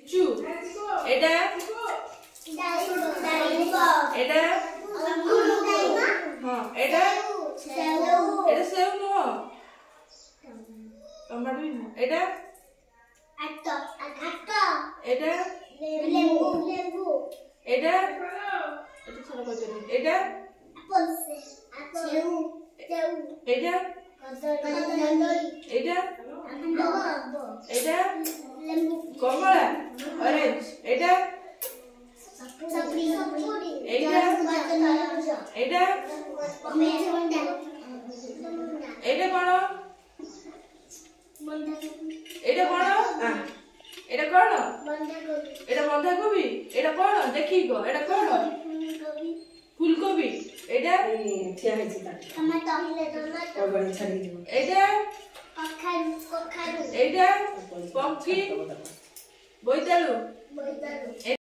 লিচু এটা এটা হ্যাঁ এটা এটা সেও নয় টমেটো এটা এটা এটা এটা ছাড়া কত এটা এটা এটা এটা কমলা অরেঞ্জ এটা এটা এটা এটা কোন এটা কোন এটা কোন এটা বন্ধাকবি এটা কোন দেখি গো এটা কোন ফুলকবি এটা ঠিয়া হইছে তা টমেটো ওগরে ছাড়ি দিব এটা এটা পক্ষী বৈতালু